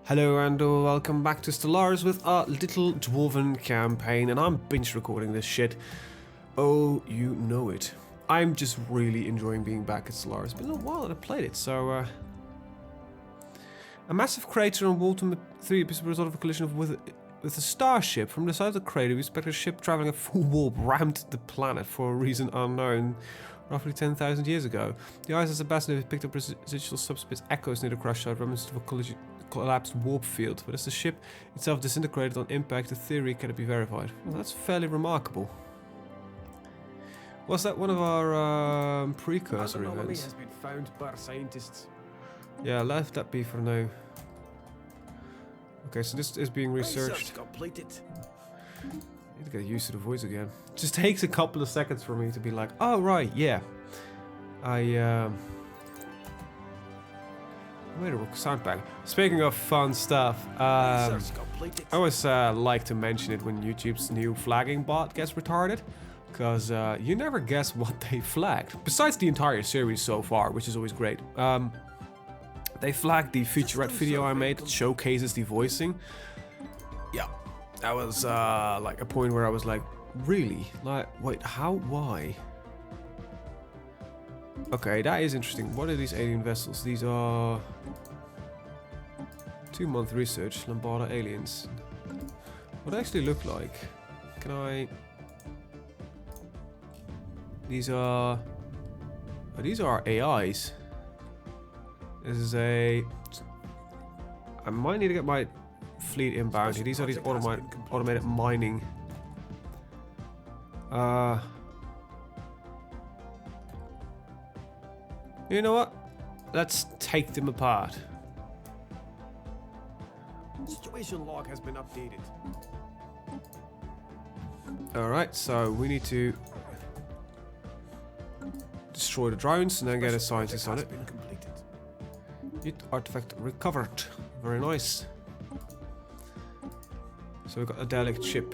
Hello and welcome back to Stellaris with our little dwarven campaign, and I'm binge recording this shit. Oh, you know it. I'm just really enjoying being back at Stellaris. It's been a while that I played it, so a massive crater on Walton 3 is the result of a collision with a starship. From the side of the crater, we expect a ship traveling at full warp rammed the planet for a reason unknown roughly 10,000 years ago. The ISS ambassador picked up residual subspace echoes near the crash site, reminiscent of a collapsed warp field, but as the ship itself disintegrated on impact, the theory cannot be verified. Well, that's fairly remarkable. Was that one of our precursor events? Has been found by scientists. Yeah, left that be for now. Okay, so this is being researched. Completed. I need to get used to the voice again. It just takes a couple of seconds for me to be like, oh right, yeah. I wait a sound bag. Speaking of fun stuff, I always like to mention it when YouTube's new flagging bot gets retarded, because you never guess what they flagged. Besides the entire series so far, which is always great. They flagged the featurette video I made that showcases the voicing. Yeah, that was like a point where I was like, really? Like, wait, how? Why? Okay, that is interesting. What are these alien vessels? These are 2-month research, Lambada aliens. What do they actually look like? Can I... These are... Oh, these are AIs. This is a... I might need to get my fleet inbound here. These are these automated mining. You know what? Let's take them apart. Situation log has been updated. Alright, so we need to destroy the drones and then get a scientist on it. New artifact recovered. Very nice. So we've got a derelict ship.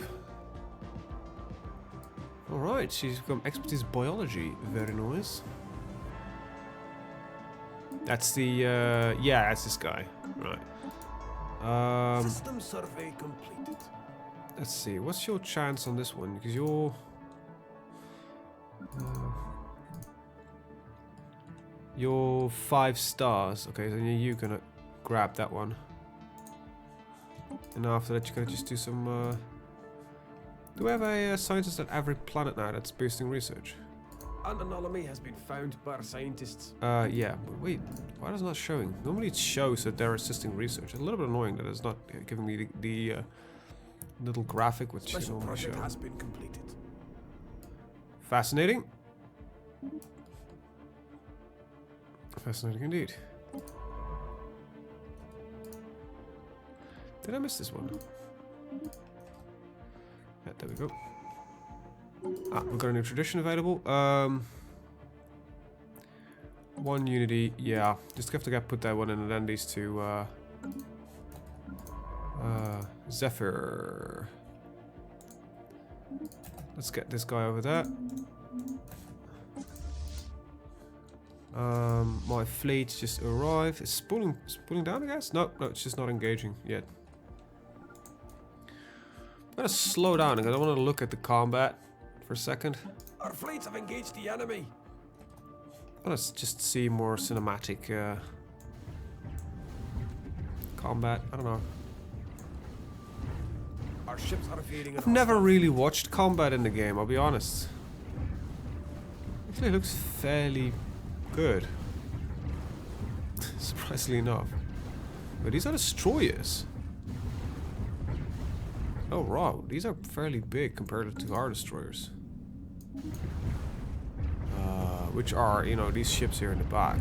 Alright, she's become expertise biology. Very nice. That's the, yeah, that's this guy. Right. System survey completed. Let's see, what's your chance on this one? Because you're 5 stars. Okay, so you're gonna grab that one. And after that, you're gonna just do some, do we have a scientist at every planet now that's boosting research? An anomaly has been found by scientists. Yeah, but wait, why is it not showing? Normally it shows that they're assisting research. It's a little bit annoying that it's not giving me the little graphic which you Special normally show. project has been completed. Fascinating. Fascinating indeed. Did I miss this one? Yeah, there we go. Ah, we've got a new tradition available. 1 unity, yeah. Just have to put that one in and then these two, Zephyr. Let's get this guy over there. My fleet just arrived. It's spooling down, I guess? No, it's just not engaging yet. I'm gonna slow down because I want to look at the combat for a second. Our fleets have engaged the enemy. Let's just see more cinematic combat. I don't know. Our ships are fading. I've never really watched combat in the game, I'll be honest. Actually, it looks fairly good. Surprisingly enough. But these are destroyers. Oh wow, these are fairly big compared to our destroyers. Which are, you know, these ships here in the back.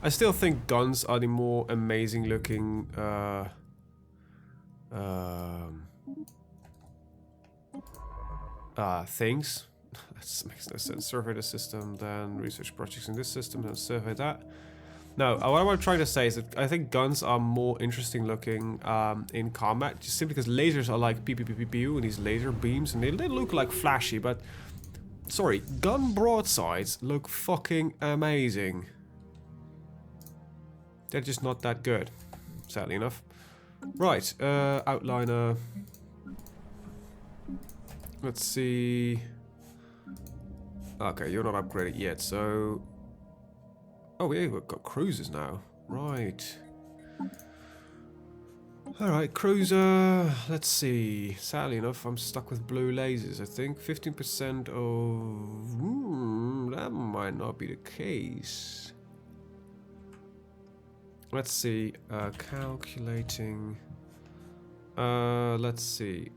I still think guns are the more amazing looking things. That makes no sense. Survey the system, then research projects in this system, then survey that. No, what I'm trying to say is that I think guns are more interesting looking in combat, just simply because lasers are like pew pew pew pew pew, and these laser beams, and they look like flashy, but sorry, gun broadsides look fucking amazing. They're just not that good, sadly enough. Right, outliner. Let's see. Okay, you're not upgraded yet, so... Oh, yeah, we've got cruisers now. Right. Alright, cruiser. Let's see. Sadly enough, I'm stuck with blue lasers, I think. 15% of... that might not be the case. Let's see. Calculating... let's see.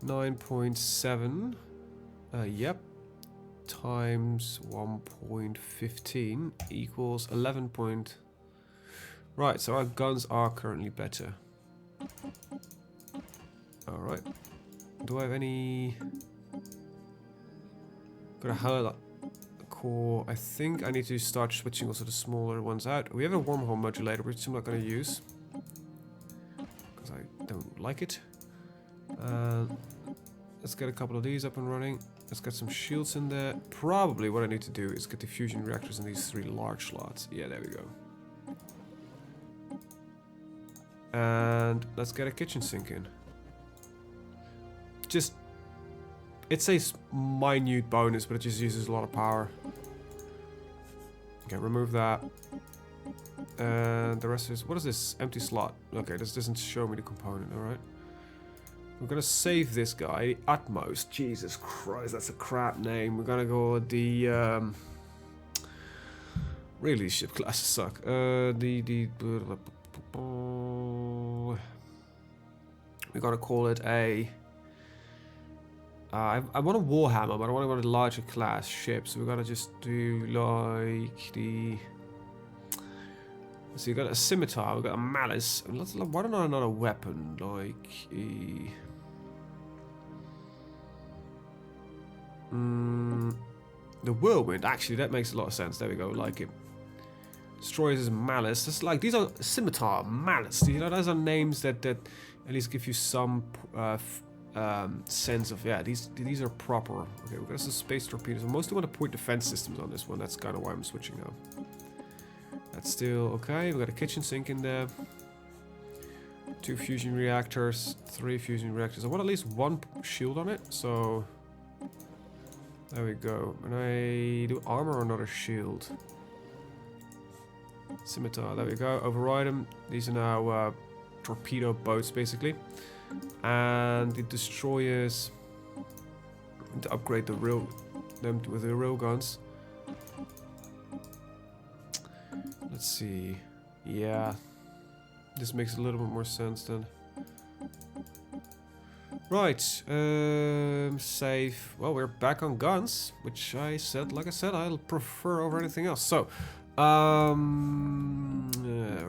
9.7. Yep. Times 1.15 equals 11. Right, so our guns are currently better. Alright. Do I have any... Got a hell core. I think I need to start switching also the smaller ones out. We have a wormhole modulator, which I'm not going to use. Because I don't like it. Let's get a couple of these up and running. Let's get some shields in there. Probably what I need to do is get the fusion reactors in these 3 large slots. Yeah, there we go. And let's get a kitchen sink in. Just... It says minute bonus, but it just uses a lot of power. Okay, remove that. And the rest is... What is this? Empty slot. Okay, this doesn't show me the component, alright. We're gonna save this guy. Utmost. Jesus Christ, that's a crap name. We're gonna go with the... Really, ship classes suck. We gotta call it a... I want a Warhammer, but I want a larger class ship, so we gotta just do like the... So you got a scimitar, we got a malice. Why don't I another weapon like a... the whirlwind. Actually, that makes a lot of sense. There we go. Like it. Destroyers is malice. It's like these are scimitar, malice. You know, those are names that at least give you some sense of these are proper. Okay, we've got some space torpedoes. I mostly want to point defense systems on this one. That's kind of why I'm switching now. That's still okay. We've got a kitchen sink in there. 2 fusion reactors, 3 fusion reactors. I want at least 1 shield on it. So there we go. And I do armor or another shield. Scimitar, there we go. Override them. These are now torpedo boats, basically. And the destroyers, to upgrade them with the rail guns. Let's see. Yeah, this makes a little bit more sense then. Right, save. Well, we're back on guns, which like I said, I'll prefer over anything else. So,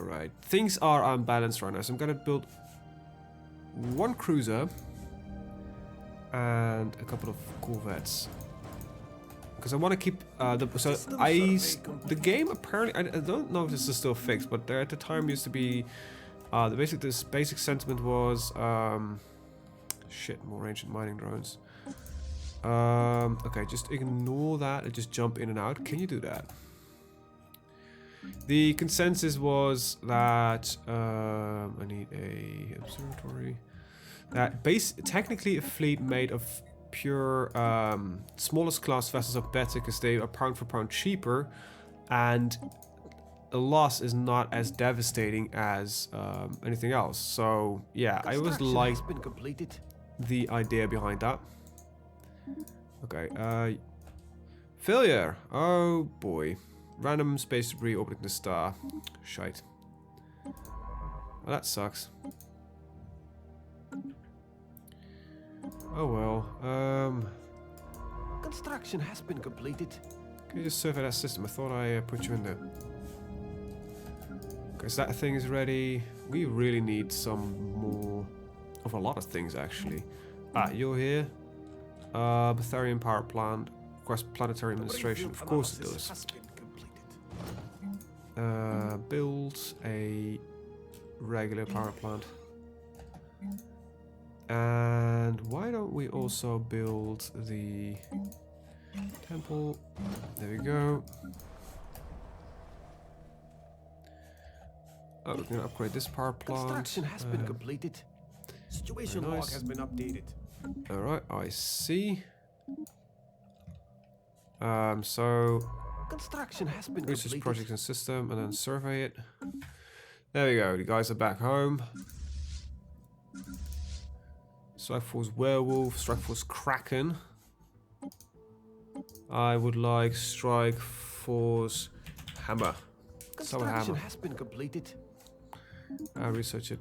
right. Things are unbalanced right now, so I'm gonna build 1 cruiser and a couple of corvettes. Because I want to keep the game apparently, I don't know if this is still fixed, but there at the time used to be this basic sentiment was shit, more ancient mining drones. Okay, just ignore that and just jump in and out. Can you do that? The consensus was that I need a observatory. That technically a fleet made of pure smallest class vessels are better because they are pound for pound cheaper, and a loss is not as devastating as anything else. So yeah, I always liked the idea behind that. Okay, failure. Oh boy, random space debris orbiting the star. Shite. Well, that sucks. Oh well, Construction has been completed. Can you just survey that system? I thought I put you in there. Okay, so that thing is ready. We really need some more of a lot of things, actually. Ah, you're here. Betharian power plant. Request planetary administration. Of course it does. Build a regular power plant. And why don't we also build the temple? There we go. Oh, we're gonna upgrade this power plant. Construction has been completed. Situation Very log nice. has been updated. Alright, I see. So Construction has been research completed. project and system, and then survey it. There we go. The guys are back home. Strike Force Werewolf, Strike Force Kraken. I would like Strike Force Hammer. Construction has been completed. Research it.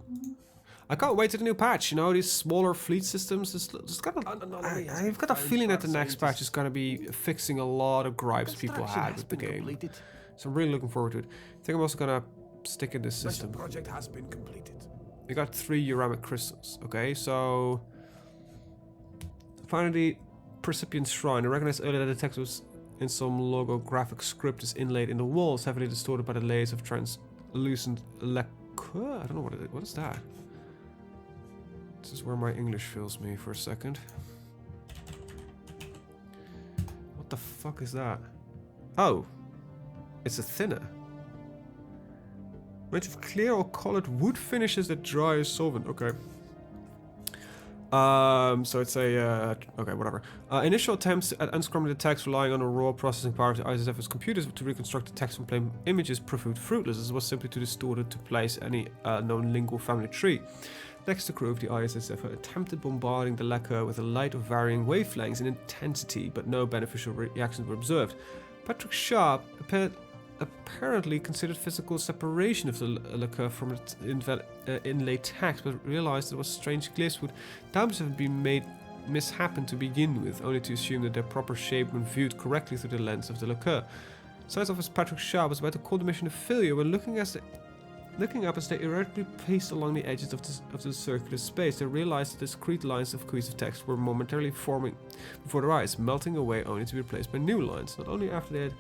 I can't wait to the new patch. You know, these smaller fleet systems. I've got a feeling that the next patch is gonna be fixing a lot of gripes people had with the game. So I'm really looking forward to it. I think I'm also gonna stick in this system. Project has been completed. We got 3 uramic crystals. Okay, so finally, Percipient Shrine. I recognize earlier that the text was in some logographic script is inlaid in the walls, heavily distorted by the layers of translucent lacquer. I don't know what it is. What is that? This is where my English fails me for a second. What the fuck is that? Oh, it's a thinner. Made of clear or colored wood finishes that dry as solvent. Okay. So it's a, okay, whatever. Initial attempts at unscrambling the text relying on the raw processing power of the ISSF's computers to reconstruct the text from plain images proved fruitless. This was simply too distorted to place any known lingual family tree. Next, the crew of the ISSF attempted bombarding the lacquer with a light of varying wavelengths in intensity, but no beneficial reactions were observed. Patrick Sharp apparently considered physical separation of the lacquer from its inlaid text, but realized it was strange glyphs would doubtless have been made mishappen to begin with, only to assume that their proper shape when viewed correctly through the lens of the lacquer. Science Officer Patrick Sharp was about to call the mission a failure when looking up as they erratically paced along the edges of the circular space, they realized that discrete lines of cohesive text were momentarily forming before their eyes, melting away only to be replaced by new lines. Not only after they had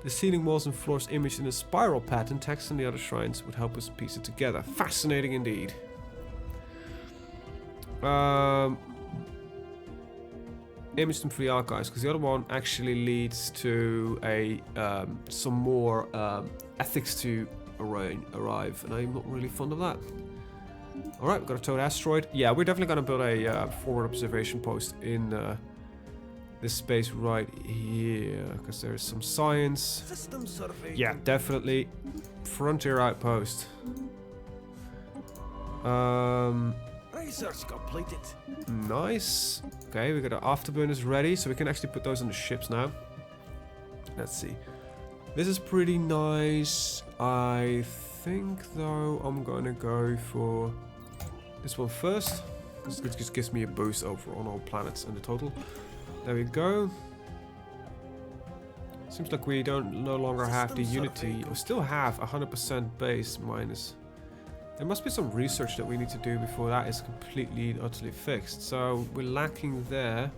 the ceiling walls and floors imaged in a spiral pattern, text on the other shrines would help us piece it together. Fascinating indeed. Image them for the archives, because the other one actually leads to a some more ethics to arrive, and I'm not really fond of that. Alright, we've got a Toad asteroid. Yeah, we're definitely going to build a forward observation post in this space right here, because there's some science. Yeah, definitely. Frontier outpost. Research completed. Nice. Okay, we got our afterburners ready, so we can actually put those on the ships now. Let's see. This is pretty nice. I think, though, I'm gonna go for this one first. This just gives me a boost over on all planets and the total. There we go. Seems like we no longer have the Unity. We still have 100% base minus. There must be some research that we need to do before that is completely and utterly fixed. So we're lacking there.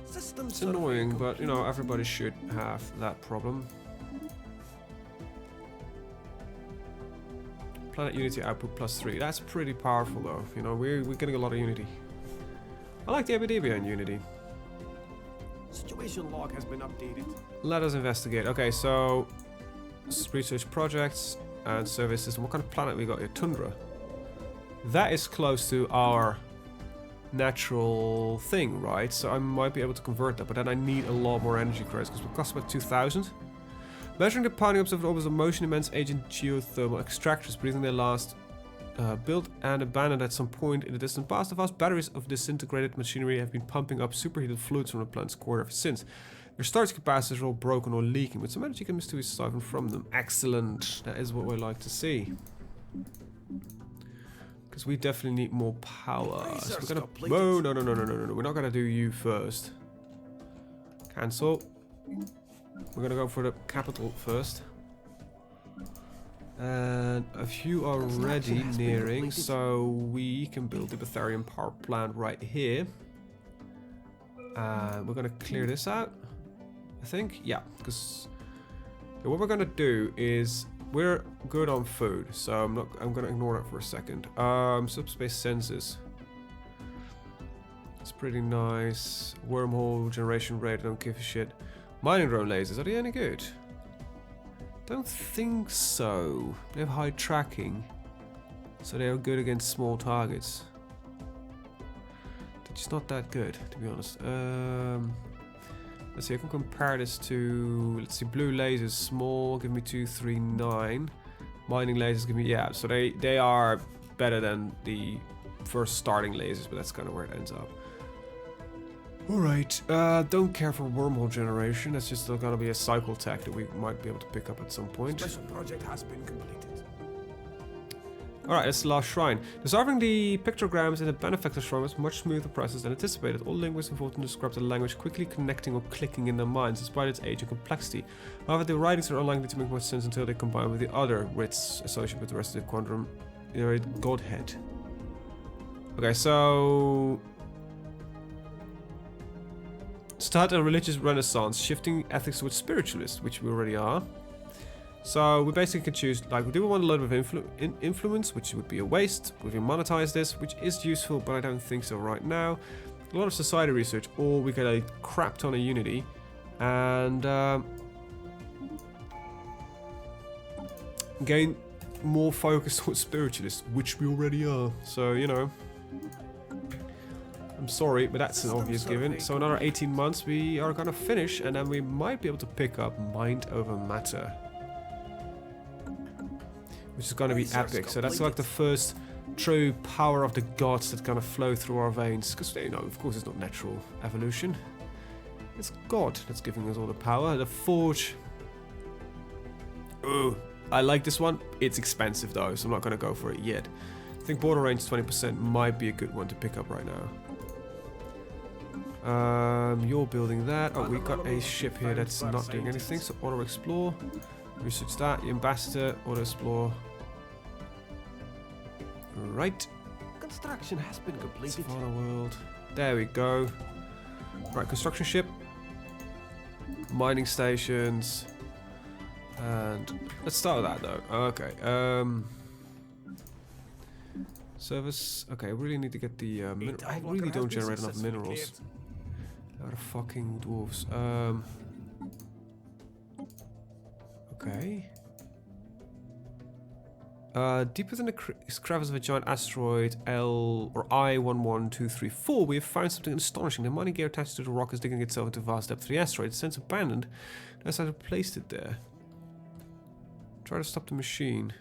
It's annoying, but you know, everybody should have that problem. Planet Unity output +3. That's pretty powerful though. You know, we're getting a lot of Unity. I like the idea behind Unity. Situation log has been updated. Let us investigate. Okay, so research projects and survey system. What kind of planet we got here? Tundra. That is close to our natural thing, right? So I might be able to convert that, but then I need a lot more energy credits because it costs about 2,000. Measuring the pounding observed orbits of motion, immense agent geothermal extractors breathing their last built and abandoned at some point in the distant past. The vast batteries of disintegrated machinery have been pumping up superheated fluids from the planet's core ever since. Their storage capacitors are all broken or leaking, but some energy can be siphoned from them. Excellent. That is what we like to see. Because we definitely need more power. So we're gonna. Whoa! No! We're not gonna do you first. Cancel. We're gonna go for the capital first. And a few are already nearing, so we can build the Betharian power plant right here. And we're gonna clear this out, I think. Yeah, because what we're gonna do is we're good on food, so I'm gonna ignore that for a second. Subspace sensors. It's pretty nice. Wormhole generation rate, I don't give a shit. Mining drone lasers, are they any good? Don't think so. They have high tracking, so they are good against small targets. They're just not that good, to be honest. Let's see, I can compare this to, let's see, blue lasers, small, give me 239. Mining lasers give me, yeah, so they are better than the first starting lasers, but that's kind of where it ends up. Alright, don't care for wormhole generation. That's just gonna be a cycle tech that we might be able to pick up at some point. Special project has been completed. Alright, that's the last shrine. Dissolving the pictograms in the benefactor shrine was much smoother process than anticipated. All linguists involved in described the language quickly connecting or clicking in their minds, despite its age and complexity. However, the writings are unlikely to make much sense until they combine with the other writs associated with the rest of the quantum godhead. Okay, so start a religious renaissance, shifting ethics towards spiritualist, which we already are. So we basically can choose, like, do we want a lot of influence, which would be a waste. We can monetize this, which is useful, but I don't think so right now. A lot of society research, or we get a crap ton of unity, and gain more focus towards spiritualist, which we already are. So, you know, I'm sorry, but that's an obvious given. So another 18 months we are gonna finish, and then we might be able to pick up mind over matter, which is gonna be epic. So that's like the first true power of the gods that's gonna flow through our veins. Because, you know, of course it's not natural evolution. It's God that's giving us all the power. The Forge. Ooh, I like this one. It's expensive though, so I'm not gonna go for it yet. I think border range 20% might be a good one to pick up right now. You're building that. Oh, we got a ship here that's not doing anything, so auto explore. Research that. The ambassador, auto explore. Right. Construction has been completed. Savannah world. There we go. Right, construction ship. Mining stations. And let's start with that though. Okay. Service. Okay, I really need to get the I really don't generate enough minerals. Out of fucking dwarves. Okay. Deeper than the crevice of a giant asteroid I11234, we have found something astonishing. The mining gear attached to the rock is digging itself into vast depth of the asteroid. It's since abandoned. That's how I placed it there. Try to stop the machine.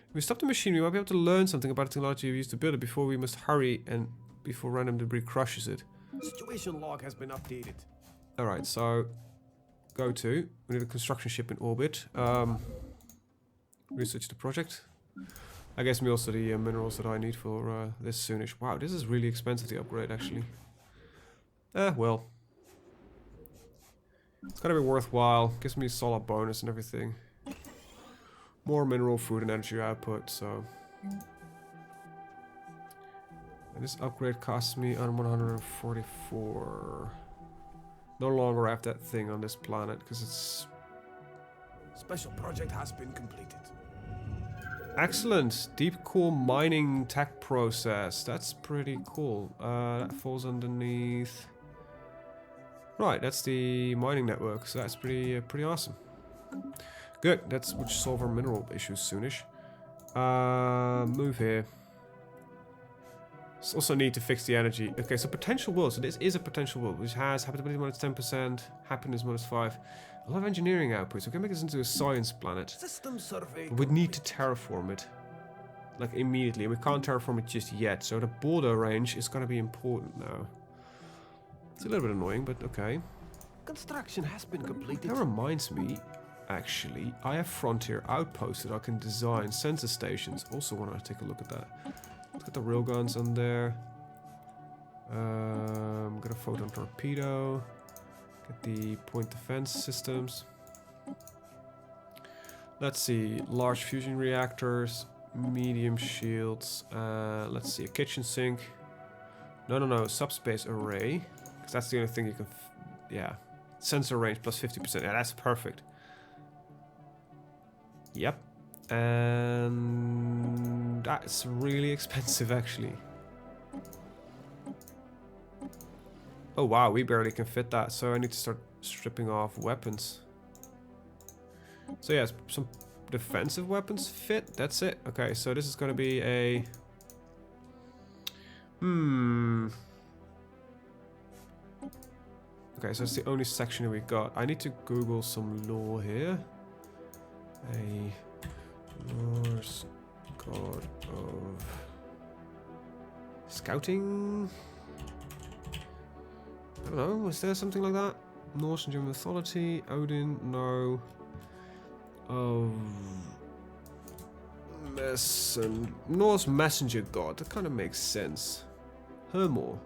If we stop the machine, we might be able to learn something about the technology we used to build it before we must hurry and before random debris crushes it. Situation log has been updated. Alright, so go to. We need a construction ship in orbit. Research the project. I guess me also the minerals that I need for this soonish. Wow, this is really expensive to upgrade actually. Well. It's gotta be worthwhile. Gives me a solid bonus and everything. More mineral, food and energy output, so. And this upgrade costs me on 144. No longer have that thing on this planet because it's. Special project has been completed. Excellent. Deep core mining tech process. That's pretty cool. That falls underneath. Right, that's the mining network. So that's pretty awesome. Good. That's which solve our mineral issues soonish. Move here. Also need to fix the energy. Okay, so potential world. So this is a potential world which has habitability minus 10%, happiness minus 5. A lot of engineering output. So we can make this into a science planet. System survey. We'd need to terraform it. Like immediately. We can't terraform it just yet. So the border range is going to be important now. It's a little bit annoying, but okay. Construction has been completed. That reminds me, actually, I have frontier outposts that I can design. Sensor stations. Also want to take a look at that. Let's get the railguns on there. Get a photon torpedo. Get the point defense systems. Let's see. Large fusion reactors. Medium shields. Let's see. A kitchen sink. No. Subspace array. Because that's the only thing you can... yeah. Sensor range plus 50%. Yeah, that's perfect. Yep. And that's really expensive actually. Oh wow, we barely can fit that, so I need to start stripping off weapons. So yeah, some defensive weapons fit. That's it. Okay, so this is gonna be a... Okay, so it's the only section that we got. I need to Google some lore here. A Norse god of scouting. I don't know. Was there something like that? Norse and German mythology. Odin. No. Norse messenger god. That kind of makes sense. Hermor.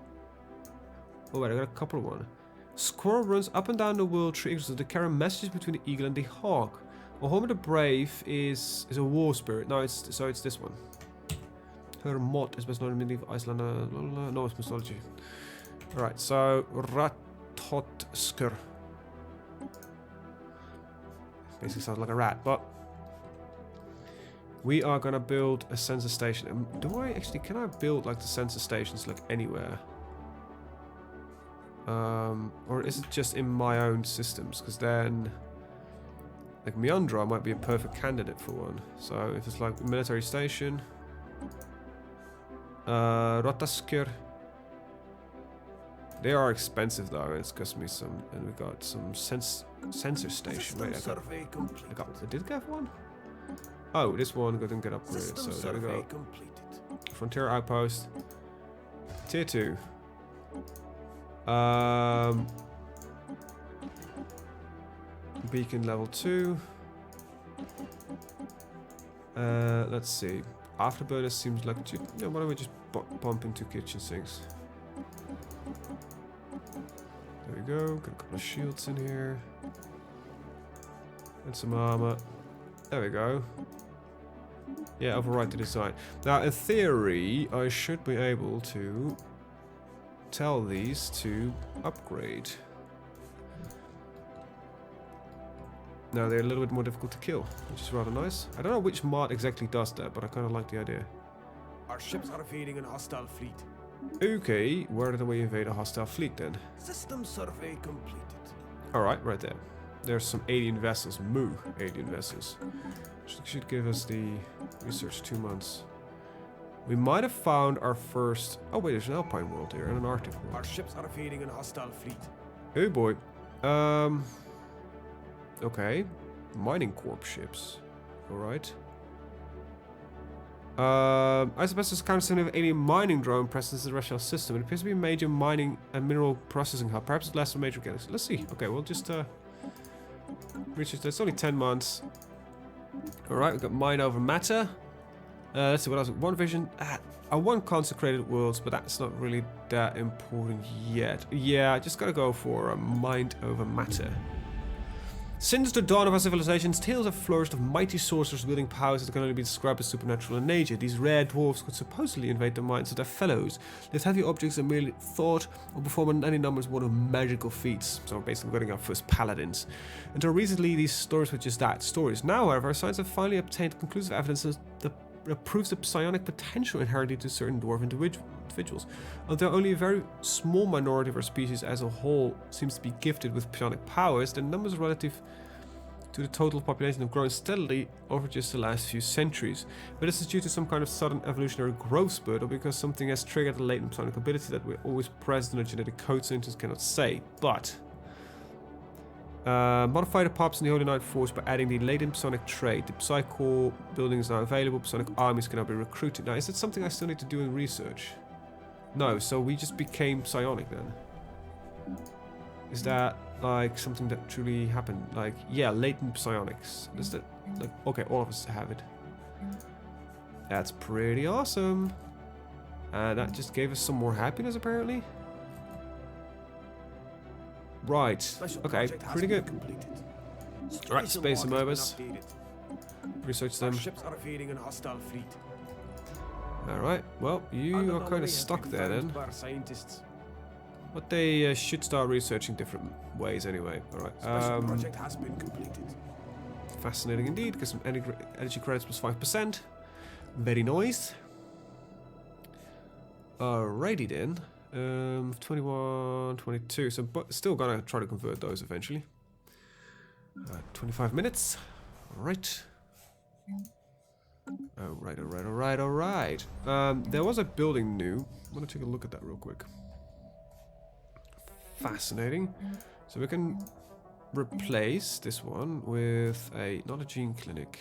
Oh wait, I got a couple of one. Squirrel runs up and down the world tree to carry messages between the eagle and the hawk. Homer the Brave is a war spirit. No, it's this one. Hermod is best known in medieval Iceland, Norse mythology. Alright, so Ratotskr. Basically sounds like a rat, but we are gonna build a sensor station. Can I build like the sensor stations like anywhere? Or is it just in my own systems? Because then, like Meandra might be a perfect candidate for one. So if it's like a military station, Rotaskir. They are expensive though. It's cost me some, and we got some sensor station. Wait, I did get one. Oh, this one didn't get upgraded. So there we go. Frontier outpost, tier 2. Beacon level 2. Let's see. Afterburner seems like... why don't we just bump into kitchen sinks? There we go. Got a couple of shields in here. And some armor. There we go. Yeah, override the design. Now, in theory, I should be able to tell these to upgrade. Now they're a little bit more difficult to kill, which is rather nice. I don't know which mod exactly does that, but I kind of like the idea. Our ships are evading an hostile fleet. Okay, where did we invade a hostile fleet then? System survey completed. Alright, right there. There's some alien vessels, alien vessels. Should give us the research 2 months. We might have found our first... Oh wait, there's an Alpine world here and an Arctic world. Our ships are evading an hostile fleet. Oh boy. Okay. Mining Corp ships. Alright. I suppose this counts as an alien mining drone presence in the Russian system. It appears to be a major mining and mineral processing hub. Perhaps it's less of a major galaxy. Let's see. Okay, we'll just research this. It's only 10 months. Alright, we've got mind over matter. Let's see what else. One vision. I want consecrated worlds, but that's not really that important yet. Yeah, I just gotta go for a mind over matter. Since the dawn of our civilizations, tales have flourished of mighty sorcerers wielding powers that can only be described as supernatural in nature. These rare dwarves could supposedly invade the minds of their fellows. These heavy objects are merely thought or perform any numbers one of magical feats. So we're basically getting our first paladins. Until recently, these stories were just that, stories. Now, however, science have finally obtained conclusive evidence that proves the psionic potential inherent to certain dwarf individuals. Although only a very small minority of our species as a whole seems to be gifted with psionic powers, the numbers relative to the total population have grown steadily over just the last few centuries. But this is due to some kind of sudden evolutionary growth spurt, or because something has triggered a latent psionic ability that we're always present in a genetic code scientists cannot say. But modify the pops in the Holy Knight Force by adding the latent psionic trait. The Psy-Core building is now available. Psionic armies can now be recruited. Now, is it something I still need to do in research? No, so we just became psionic then. Is that like something that truly happened? Like, yeah, latent psionics. Is that like, okay, all of us have it. That's pretty awesome. And that just gave us some more happiness apparently. Right. Okay, pretty good. Alright, space amoebas. Research them. Ships are evading an hostile fleet. Alright, well, you are kind of stuck there then. But they should start researching different ways anyway. Alright. Project has been completed. Fascinating indeed. Get some energy credits plus 5%. Very nice. Alrighty then. 21, 22. So, but still gonna try to convert those eventually. 25 minutes. Alright. Alright. There was a building new. I want to take a look at that real quick. Fascinating. So we can replace this one with not a gene clinic.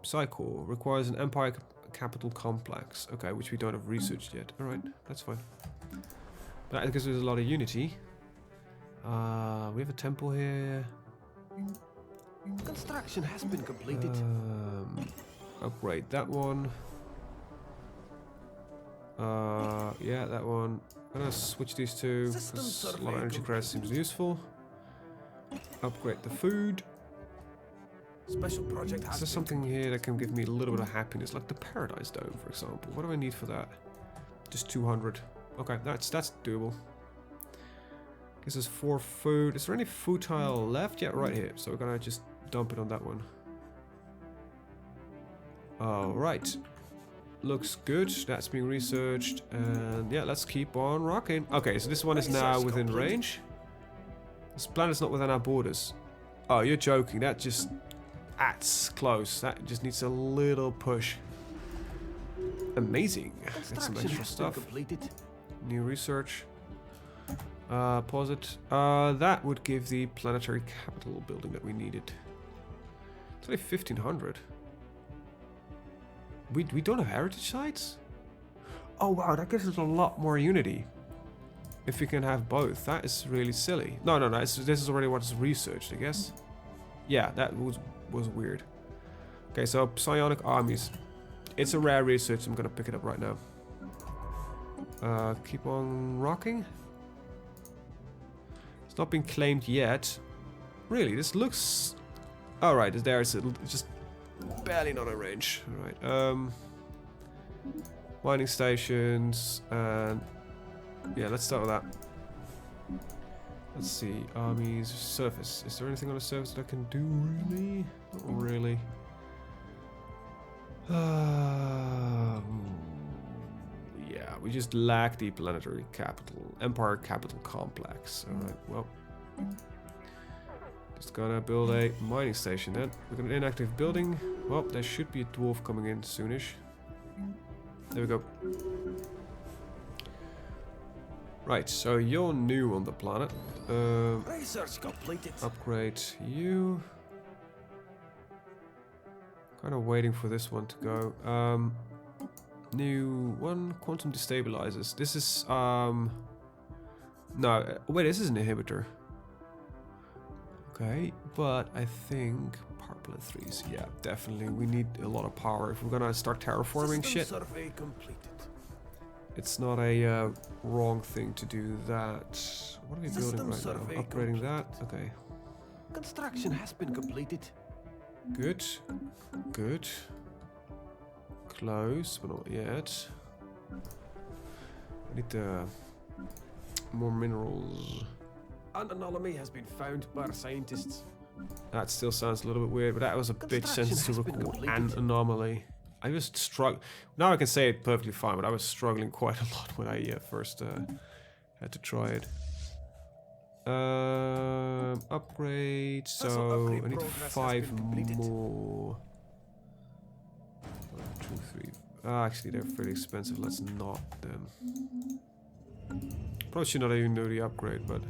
Psycho requires an empire capital complex. Okay, which we don't have researched yet. Alright, that's fine. But because there's a lot of unity. We have a temple here. Construction has been completed. Upgrade that one. Yeah, that one. I'm gonna switch these two because a lot of energy credit seems useful. Upgrade the food. Special project. Is there something here that can give me a little bit of happiness, like the Paradise Dome, for example? What do I need for that? Just 200. Okay, that's doable. This is 4 food. Is there any food tile left? Yeah, right here. So we're gonna just dump it on that one. Alright. Looks good. That's being researched. And yeah, let's keep on rocking. Okay, so this one is now within range. This planet's not within our borders. Oh, you're joking. That's close. That just needs a little push. Amazing. Got some extra stuff. New research. Pause it. That would give the planetary capital building that we needed. It's only 1500. We don't have heritage sites? Oh wow, that gives us a lot more unity. If we can have both. That is really silly. No. This is already what's researched, I guess. Yeah, that was weird. Okay, so psionic armies. It's a rare research, so I'm gonna pick it up right now. Keep on rocking. It's not been claimed yet. Really, this looks... Alright, it's just barely not in range. Alright, mining stations, and... Yeah, let's start with that. Let's see, armies, surface. Is there anything on the surface that I can do, really? Not really. Yeah, we just lack the planetary capital, empire capital complex. Alright, well. Just gonna build a mining station then. We've got an inactive building. Well, there should be a dwarf coming in soonish. There we go. Right, so you're new on the planet. Research completed. Upgrade you. Kind of waiting for this one to go. New one, quantum destabilizers. This is no, wait, this is an inhibitor. Okay, but I think power plant 3s. Yeah, definitely. We need a lot of power if we're gonna start terraforming shit. Survey completed. It's not a wrong thing to do that. What are we building right now? Upgrading that? Okay. Construction has been completed. Good. Good. Close, but not yet. I need more minerals. An anomaly has been found by our scientists. That still sounds a little bit weird, but that was a bit sensitive to record. An anomaly. I was struggling. Now I can say it perfectly fine, but I was struggling quite a lot when I first had to try it. Upgrade. So I need 5 more. 1, 2, 3. Actually, they're pretty expensive. Let's not them. Probably should not even do the upgrade, but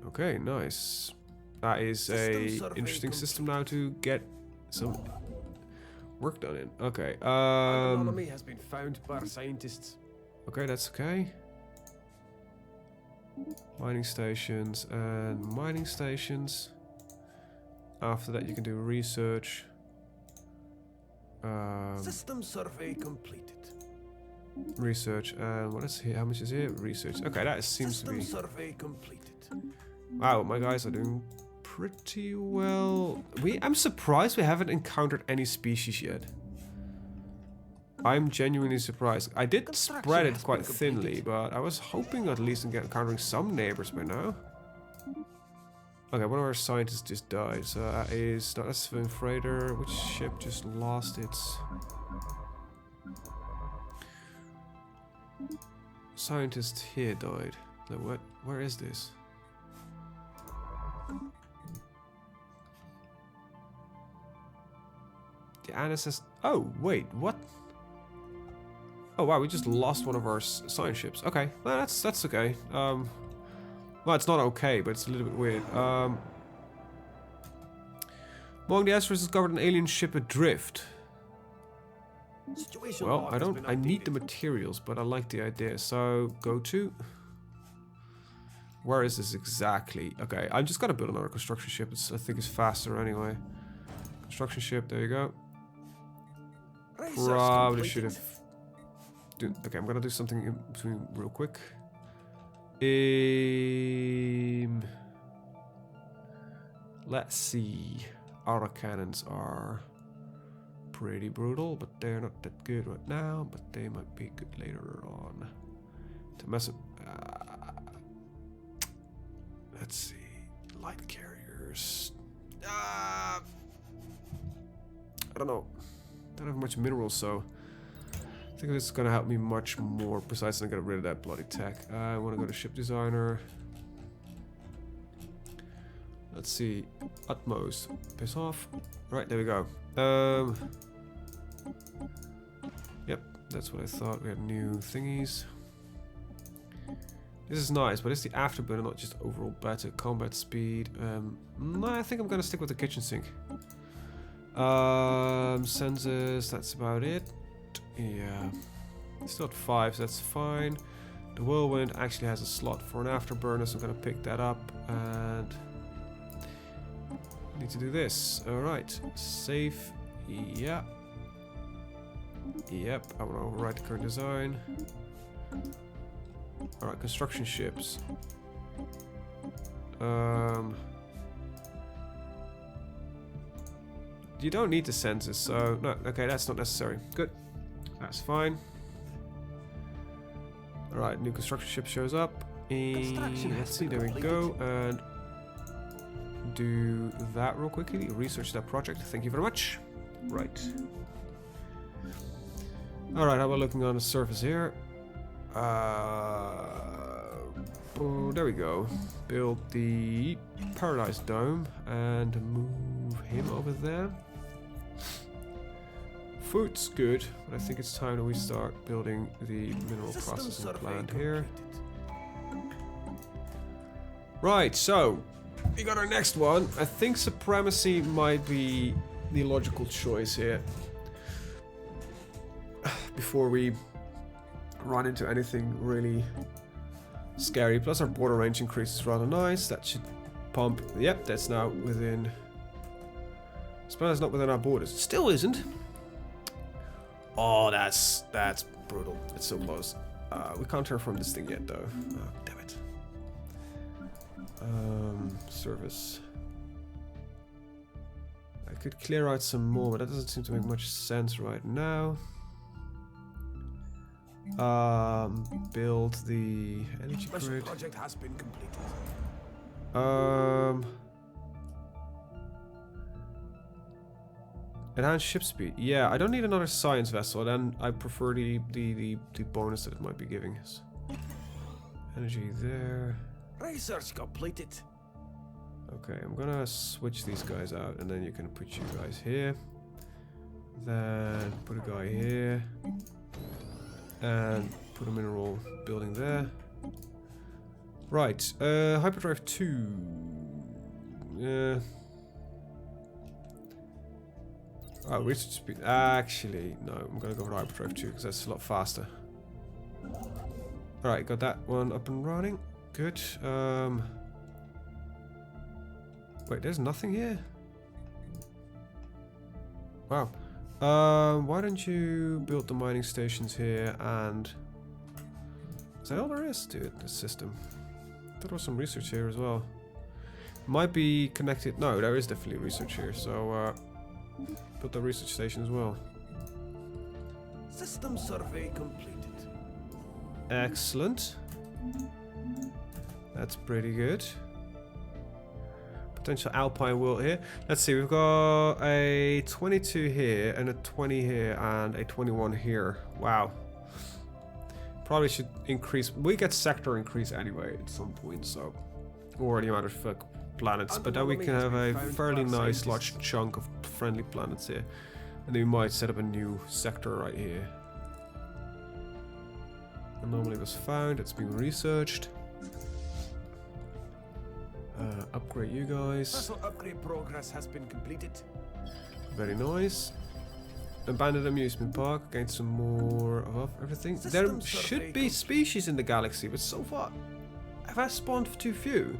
okay, nice. That is a interesting system now to get some work done in. Okay. An anomaly has been found by our scientists. Okay, that's okay. Mining stations and mining stations. After that, you can do research. System survey completed. Research and what is here? How much is here? Research. Okay, that seems to be. Survey completed. Wow, my guys are doing pretty well. I'm surprised we haven't encountered any species yet. I'm genuinely surprised. I did spread it quite thinly, but I was hoping at least to get encountering some neighbors by now. Okay, one of our scientists just died, so that's the freighter. Which ship just lost its scientist here died? No, what? Where is this? Yeah, and it says... Oh, wait, what? Oh, wow, we just lost one of our science ships. Okay, well, that's okay. Well, it's not okay, but it's a little bit weird. Among the asteroids discovered an alien ship adrift. Well, I need the materials, but I like the idea. So, go to... Where is this exactly? Okay, I'm just gonna build another construction ship. I think it's faster anyway. Construction ship, there you go. Probably should have... Okay, I'm gonna do something in between real quick. Let's see. Our cannons are pretty brutal, but they're not that good right now. But they might be good later on. To mess up. Let's see. Light carriers. I don't know. Don't have much minerals, so I think this is gonna help me much more precisely and get rid of that bloody tech. I want to go to ship designer. Let's see. Utmost. Piss off. Right, there we go. Yep, that's what I thought. We had new thingies. This is nice, but it's the afterburner, not just overall better. Combat speed. No, I think I'm gonna stick with the kitchen sink. Sensors, that's about it. Yeah. Still at 5, so that's fine. The whirlwind actually has a slot for an afterburner, so I'm gonna pick that up and need to do this. Alright. Save. Yeah. Yep, I wanna override the current design. Alright, construction ships. You don't need the sensors, so... No, okay, that's not necessary. Good. That's fine. Alright, new construction ship shows up. And let's see, there we go. And do that real quickly. Research that project. Thank you very much. Right. Alright, how about looking on the surface here? Oh, there we go. Build the Paradise Dome and move him over there. Food's good, but I think it's time that we start building the mineral processing plant here. Right, so we got our next one. I think supremacy might be the logical choice here. Before we run into anything really scary. Plus our border range increase is rather nice. That should pump. Yep, that's now within... Spanish not within our borders. Still isn't. Oh, that's brutal. It's so close. We can't terraform this thing yet, though. Oh, damn it. Service. I could clear out some more, but that doesn't seem to make much sense right now. Build the energy grid. Project has been completed. Enhanced ship speed. Yeah, I don't need another science vessel. Then I prefer the bonus that it might be giving us. Energy there. Research completed. Okay, I'm gonna switch these guys out, and then you can put you guys here. Then put a guy here. And put a mineral building there. Right, hyperdrive 2. Yeah. Oh, research speed. Actually, no, I'm gonna go for hyperdrive 2 because that's a lot faster. Alright, got that one up and running. Good. Wait, there's nothing here? Wow. Why don't you build the mining stations here and... Is that all there is to it, this system? There was some research here as well. Might be connected... No, there is definitely research here, so build the research station as well. System survey completed. Excellent. That's pretty good. Potential alpine world here. Let's see, we've got a 22 here and a 20 here and a 21 here. Wow. Probably should increase. We get sector increase anyway at some point, so. Or the amount of planets. But then we can have a fairly nice large chunk of friendly planets here. And then we might set up a new sector right here. Anomaly was found, it's being researched. Upgrade you guys. Vessel upgrade progress has been completed. Very nice. Abandoned amusement park, gain some more of everything. There should be species in the galaxy, but so far, have I spawned too few?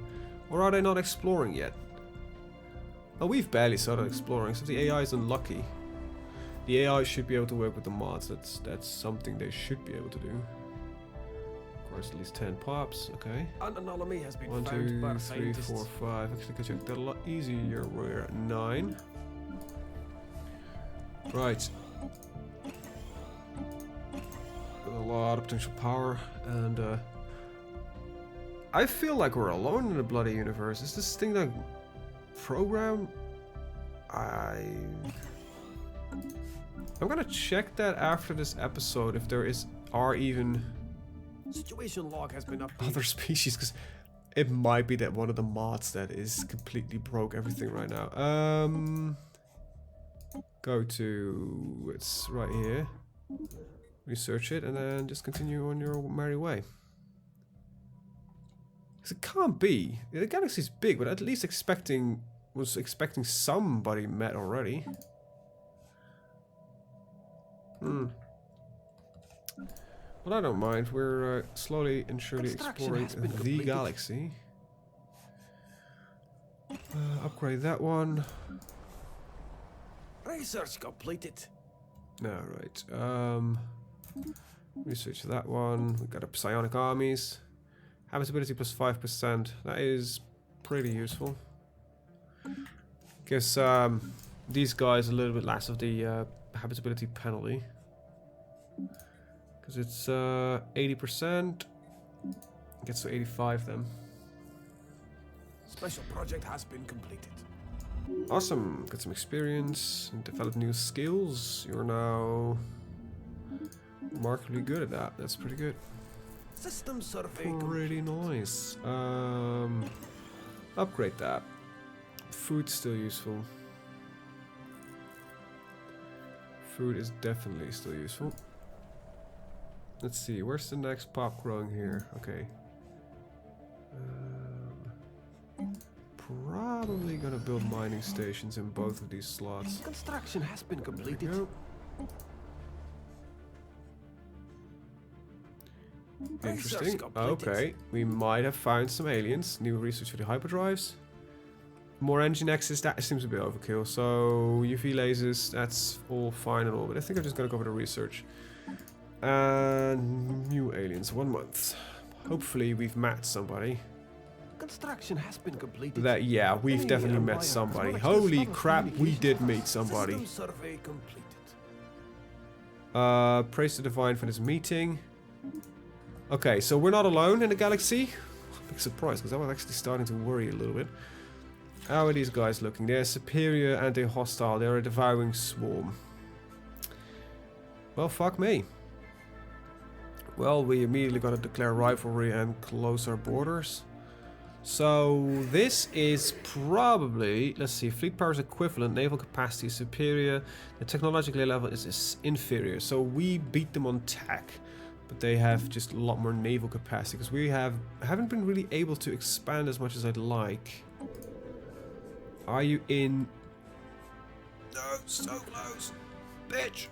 Or are they not exploring yet? Oh, we've barely started exploring, so the AI is unlucky. The AI should be able to work with the mods, that's something they should be able to do. Of course, at least 10 pops, okay. An anomaly has been 1, found by 2, 3, scientists. 4, 5. Actually, I can check that a lot easier. We're at 9. Right. Got a lot of potential power, and I feel like we're alone in the bloody universe. Is this thing like program? I'm gonna check that after this episode if there are even Situation log has been updated. other species, because it might be that one of the mods that is completely broke everything right now. Go to, it's right here, research it, and then just continue on your merry way. Because it can't be, the galaxy's big, but at least was expecting somebody met already. Well, I don't mind. We're slowly and surely exploring the galaxy. Upgrade that one. Research completed. Alright. Research that one. We got up psionic armies. Habitability plus 5%. That is pretty useful. Gives these guys a little bit less of the habitability penalty. Because it's 80%. Gets to 85 then. Special project has been completed. Awesome. Got some experience and develop new skills. You're now remarkably good at that. That's pretty good. System survey. Pretty nice. Upgrade that. Food's still useful. Food is definitely still useful. Let's see, where's the next pop growing here? Okay. Probably gonna build mining stations in both of these slots. Construction has been completed. Interesting. Okay, we might have found some aliens. New research for the hyperdrives. More engine access, that seems a bit overkill. So UV lasers, that's all fine and all, but I think I'm just gonna go for the research. And new aliens, 1 month. Hopefully we've met somebody. Construction has been completed. That, yeah, we've definitely met somebody. Holy crap, we did meet somebody. System survey completed. Praise the Divine for this meeting. Okay, so we're not alone in the galaxy. Big surprise, because I was actually starting to worry a little bit. How are these guys looking? They're superior and they're hostile. They're a devouring swarm. Well, fuck me. Well, we immediately got to declare rivalry and close our borders. So this is probably, let's see, fleet power is equivalent, naval capacity is superior, the technological level is inferior. So we beat them on tech, but they have just a lot more naval capacity because we haven't been really able to expand as much as I'd like. Are you in? No, so close, bitch.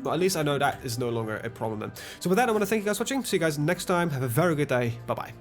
Well, at least I know that is no longer a problem then. So with that, I want to thank you guys for watching. See you guys next time. Have a very good day. Bye bye.